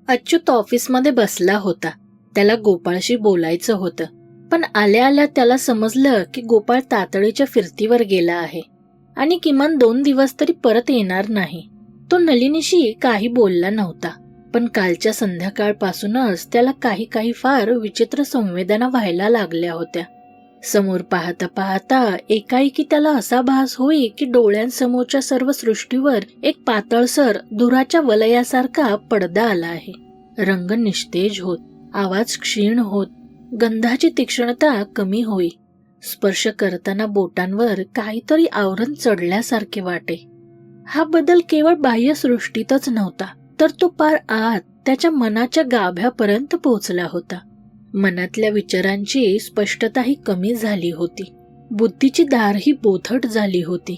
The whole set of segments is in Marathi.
अच्युत ऑफिसमध्ये बसला होता. त्याला गोपाळशी बोलायचं होतं, पण आल्या आल्या त्याला समजलं की गोपाळ तातडीच्या फिरतीवर गेला आहे आणि किमान 2 दिवस तरी परत येणार नाही. तो नलिनीशी काही बोलला नव्हता, पण कालच्या संध्याकाळपासूनच त्याला काही फार विचित्र संवेदना व्हायला लागल्या होत्या. समोर पाहता पाहता एकाएकी त्याला असा भास होई की डोळ्यांसमोरच्या सर्व सृष्टीवर एक पातळसर धुराच्या वलयासारखा पडदा आला आहे. रंग निस्तेज होत, आवाज क्षीण होत, गंधाची तीक्ष्णता कमी होई. स्पर्श करताना बोटांवर काहीतरी आवरण चढल्यासारखे वाटे. हा बदल केवळ बाह्यसृष्टीतच नव्हता, तर तो पार आत त्याच्या मनाच्या गाभ्यापर्यंत पोहोचला होता. मनातल्या विचारांची स्पष्टताही कमी झाली होती. बुद्धीची दारही बोथट झाली होती.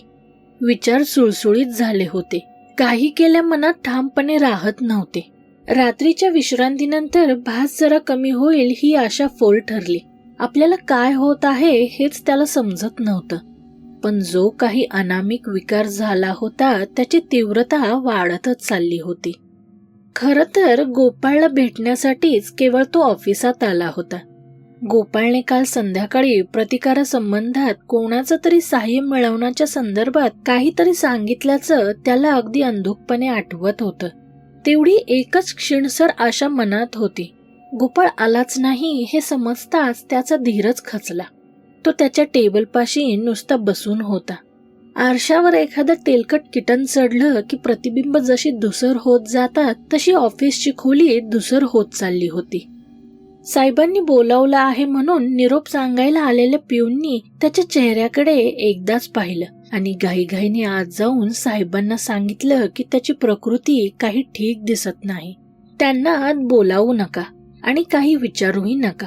विचार सुळसुळीत झाले होते. काही केल्या मनात ठामपणे राहत नव्हते. रात्रीच्या विश्रांतीनंतर भास जरा कमी होईल ही आशा फोल ठरली. आपल्याला काय होत आहे हेच त्याला समजत नव्हतं. पण जो काही अनामिक विकार झाला होता त्याची तीव्रता वाढतच चालली होती. खरं तर गोपाळला भेटण्यासाठीच केवळ तो ऑफिसात आला होता. गोपाळने काल संध्याकाळी प्रतिकारासंबंधात कोणाचं तरी सहाय्य मिळवण्याच्या संदर्भात काहीतरी सांगितल्याचं त्याला अगदी अंधुकपणे आठवत होतं. तेवढी एकच क्षीणसर आशा मनात होती. गोपाळ आलाच नाही हे समजताच त्याचा धीरच खचला. तो त्याच्या टेबलपाशी नुसता बसून होता. आरशावर एखादं तेलकट किटन चढलं की प्रतिबिंब जशी धुसर होत जातात तशी ऑफिसची खोली धुसर होत चालली होती. साहेबांनी बोलावलं आहे म्हणून निरोप सांगायला आलेल्या पिऊननी त्याच्या चेहऱ्याकडे एकदाच पाहिलं आणि घाईघाईने आत जाऊन साहेबांना सांगितलं की त्याची प्रकृती काही ठीक दिसत नाही. त्यांना आत बोलावू नका आणि काही विचारूही नका,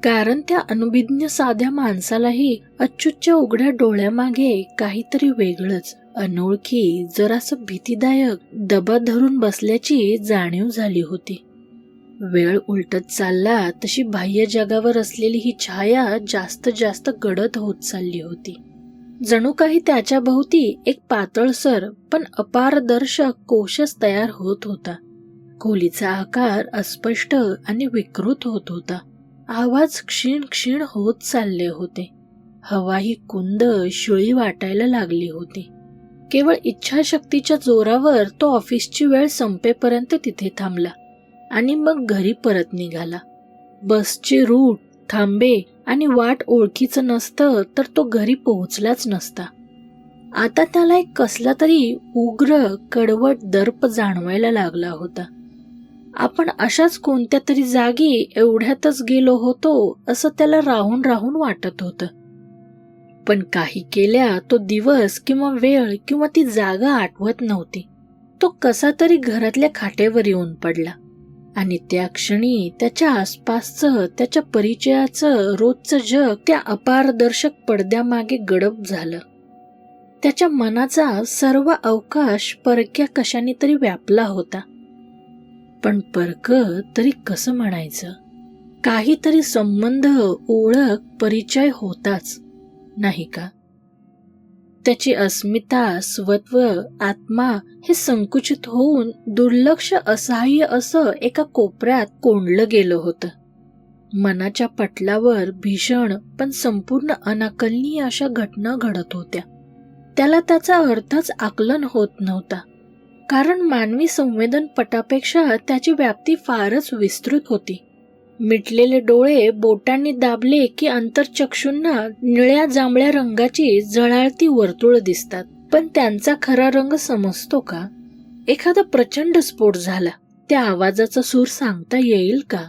कारण त्या अनुभिज्ञ साध्या माणसालाही अच्युतच्या उघड्या डोळ्यामागे काहीतरी वेगळंच, अनोळखी, जरासं भीतीदायक दबा धरून बसल्याची जाणीव झाली होती. वेळ उलटत चालला तशी बाह्य जगावर असलेली ही छाया जास्त गडद होत चालली होती. जणू काही त्याच्या भोवती एक पातळसर पण अपारदर्शक कोशच तयार होत होता. खोलीचा आकार अस्पष्ट आणि विकृत होत होता. आवाज क्षीण होत चालले होते. हवाही कुंद शिळी वाटायला लागली होती. केवळ इच्छाशक्तीच्या जोरावर तो ऑफिसची वेळ संपेपर्यंत तिथे थांबला आणि मग घरी परत निघाला. बसची रूट, थांबे आणि वाट ओळखीचं नसतं तर तो घरी पोहोचलाच नसता. आता त्याला एक कसला तरी उग्र कडवट दर्प जाणवायला लागला होता. आपण अशाच कोणत्या तरी जागी एवढ्यातच गेलो होतो असं त्याला राहून वाटत होतं. पण काही केल्या तो दिवस किंवा वेळ किंवा ती जागा आठवत नव्हती. तो कसा तरी घरातल्या खाटेवर येऊन पडला आणि त्या क्षणी त्याच्या आसपासचं, त्याच्या परिचयाचं रोजचं जग त्या अपारदर्शक पडद्यामागे गडप झालं. त्याच्या मनाचा सर्व अवकाश परक्या कशाने तरी व्यापला होता. पण परक तरी कसं म्हणायचं? काहीतरी संबंध, ओळख, परिचय होताच, नाही का? त्याची अस्मिता, स्वत्व, आत्मा हे संकुचित होऊन दुर्लक्ष, असहाय्य असं एका कोपऱ्यात कोंडलं गेलं होतं. मनाच्या पटलावर भीषण पण संपूर्ण अनाकलनीय अशा घटना घडत होत्या. त्याला त्याचा अर्थच आकलन होत नव्हता, कारण मानवी संवेदन पटापेक्षा त्याची व्याप्ती फारच विस्तृत होती. मिटलेले डोळे बोटांनी दाबले की अंतर्चक्षूंना निळ्या जांभळ्या रंगाची झळाळती वर्तुळ दिसतात, पण त्यांचा खरा रंग समजतो का? एखादा प्रचंड स्फोट झाला, त्या आवाजाचा सूर सांगता येईल का?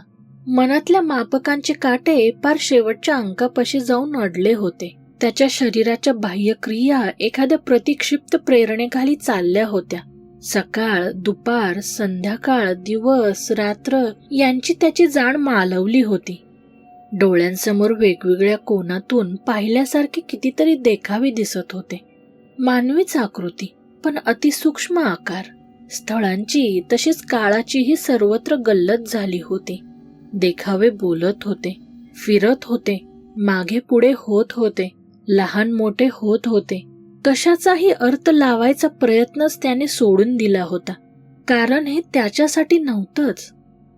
मनातल्या मापकांचे काटे पार शेवटच्या अंकापाशी जाऊन अडले होते. त्याच्या शरीराच्या बाह्यक्रिया एखाद्या प्रतिक्षिप्त प्रेरणेखाली चालल्या होत्या. सकाळ, दुपार, संध्याकाळ, दिवस, रात्र यांची त्याची जाण मालवली होती. डोळ्यांसमोर वेगवेगळ्या कोनातून पाहिल्यासारखे कितीतरी देखावे दिसत होते. मानवीच आकृती, पण अतिसूक्ष्म आकार. स्थळांची तशीच काळाचीही सर्वत्र गल्लत झाली होती. देखावे बोलत होते, फिरत होते, मागे पुढे होत होते, लहान मोठे होत होते. कशाचाही अर्थ लावायचा प्रयत्नच त्याने सोडून दिला होता, कारण हे त्याच्यासाठी नव्हतंच.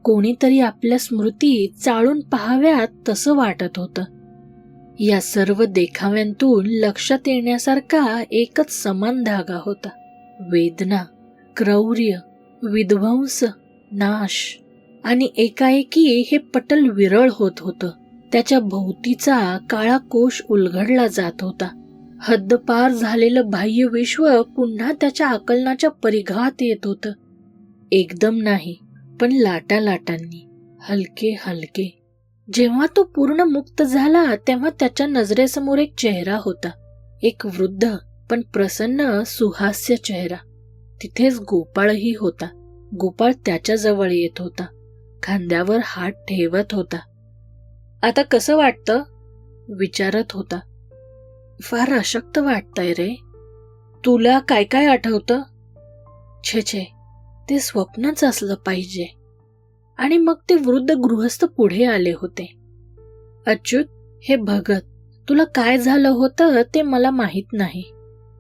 कोणीतरी आपल्या स्मृती चाळून पाहाव्यात तसं वाटत होतं. या सर्व देखाव्यांतून लक्षात येण्यासारखा एकच समान धागा होता. वेदना, क्रौर्य, विध्वंस, नाश. आणि एकाएकी हे पटल विरळ होत होतं. त्याच्या भोवतीचा काळा कोश उलगडला जात होता. हद्दपार झालेलं बाह्य विश्व पुन्हा त्याच्या आकलनाच्या परिघात येत होतं. एकदम नाही, पण लाटा लाटांनी, हलके हलके. जेव्हा तो पूर्ण मुक्त झाला तेव्हा त्याच्या नजरेसमोर एक चेहरा होता. एक वृद्ध पण प्रसन्न सुहास्य चेहरा. तिथेच गोपाळही होता. गोपाळ त्याच्या जवळ येत होता. खांद्यावर हात ठेवत होता. आता कसं वाटतं? विचारत होता. फार अशक्त वाटतंय रे. तुला काय काय आठवतं? छे छे, ते स्वप्नच असलं पाहिजे. आणि मग ते वृद्ध गृहस्थ पुढे आले होते. अच्युत, हे भगत, तुला काय झालं होतं ते मला माहित नाही,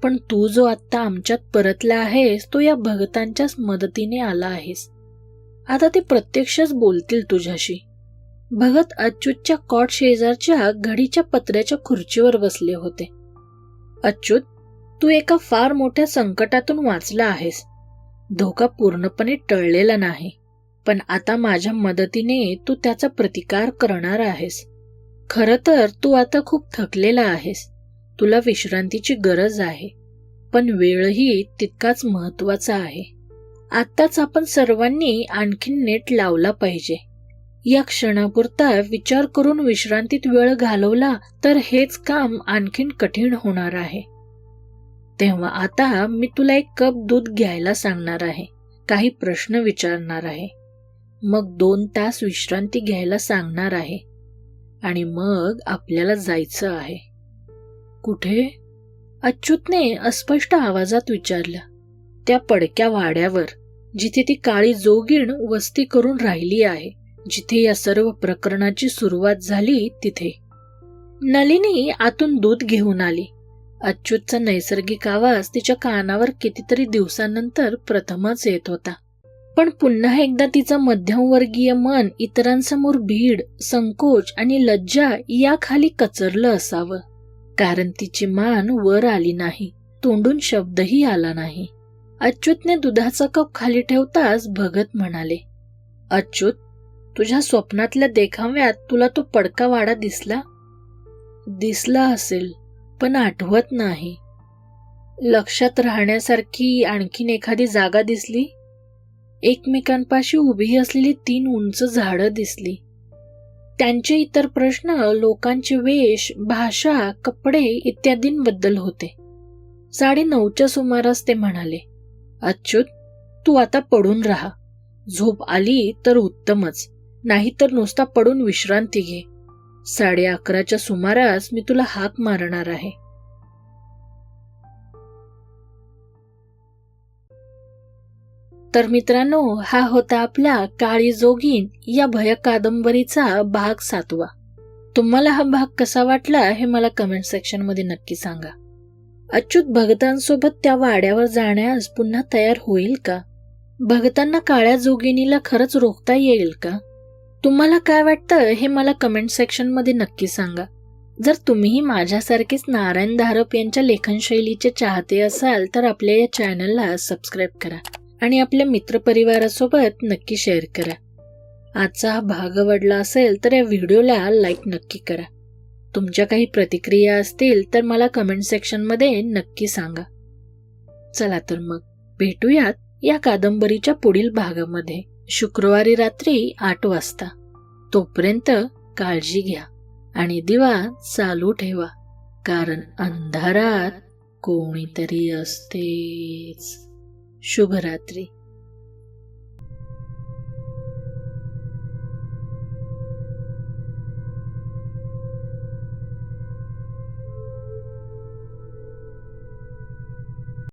पण तू जो आत्ता आमच्यात परतला आहेस तो या भगतांच्याच मदतीने आला आहेस. आता ते प्रत्यक्षच बोलतील तुझ्याशी. भगत अच्युतच्या कॉट शेजारच्या घडीच्या पत्र्याच्या खुर्चीवर बसले होते. अच्युत, तू एका फार मोठ्या संकटातून वाचला आहेस. धोका पूर्णपणे टळलेला नाही, पण आता माझ्या मदतीने तू त्याचा प्रतिकार करणार आहेस. खरं तर तू आता खूप थकलेला आहेस. तुला विश्रांतीची गरज आहे, पण वेळही तितकाच महत्वाचा आहे. आत्ताच आपण सर्वांनी आणखीन नेट लावला पाहिजे. या क्षणापुरता विचार करून विश्रांतीत वेळ घालवला तर हेच काम आणखीन कठीण होणार आहे. तेव्हा आता मी तुला एक कप दूध घ्यायला सांगणार आहे, काही प्रश्न विचारणार आहे, मग 2 तास विश्रांती घ्यायला सांगणार आहे आणि मग आपल्याला जायचं आहे. कुठे? अच्युतने अस्पष्ट आवाजात विचारलं. त्या पडक्या वाड्यावर, जिथे ती काळी जोगीण वस्ती करून राहिली आहे, जिथे या सर्व प्रकरणाची सुरुवात झाली तिथे. नलिनी आतून दूध घेऊन आली. अच्युतचा नैसर्गिक आवाज तिच्या कानावर कितीतरी दिवसानंतर प्रथमच येत होता. पण पुन्हा एकदा तिचं मध्यमवर्गीय मन इतरांसमोर भीड, संकोच आणि लज्जा याखाली कचरलं असावं, कारण तिची मान वर आली नाही, तोंडून शब्दही आला नाही. अच्युतने दुधाचा कप खाली ठेवताच भगत म्हणाले, अच्युत, तुझ्या स्वप्नातल्या देखाव्यात तुला तो पडका वाडा दिसला? दिसला असेल, पण आठवत नाही. लक्षात राहण्यासारखी आणखीन एखादी जागा दिसली? एकमेकांपाशी उभी असलेली 3 उंच झाडं दिसली. त्यांचे इतर प्रश्न लोकांचे वेश, भाषा, कपडे इत्यादींबद्दल होते. 9:30च्या सुमारास ते म्हणाले, अच्युत, तू आता पडून राहा. झोप आली तर उत्तमच, नाहीतर नुसता पडून विश्रांती घे. 11:30च्या सुमारास मी तुला हाक मारणार आहे. तर मित्रांनो, हा होता आपला काळी जोगीण या भयक कादंबरीचा भाग 7वा. तुम्हाला हा भाग कसा वाटला हे मला कमेंट सेक्शन मध्ये नक्की सांगा. अच्युत भगतांसोबत त्या वाड्यावर जाण्यास पुन्हा तयार होईल का? भगतांना काळ्या जोगिनीला खरंच रोखता येईल का? तुम्हाला काय वाटतं हे मला कमेंट सेक्शन मध्ये नक्की सांगा. जर तुम्हीही माझ्यासारखेच नारायण धारप यांच्या लेखनशैलीचे चाहते असाल तर आपल्या या चॅनलला सबस्क्राईब करा आणि आपल्या मित्रपरिवारासोबत नक्की शेअर करा. आजचा हा भाग आवडला असेल तर या व्हिडिओला लाईक नक्की करा. तुमच्या काही प्रतिक्रिया असतील तर मला कमेंट सेक्शन मध्ये नक्की सांगा. चला तर मग भेटूयात या कादंबरीच्या पुढील भागामध्ये शुक्रवारी रात्री 8 वाजता. तोपर्यंत काळजी घ्या आणि दिवा चालू ठेवा, कारण अंधारात कोणीतरी असतेच. शुभरात्री.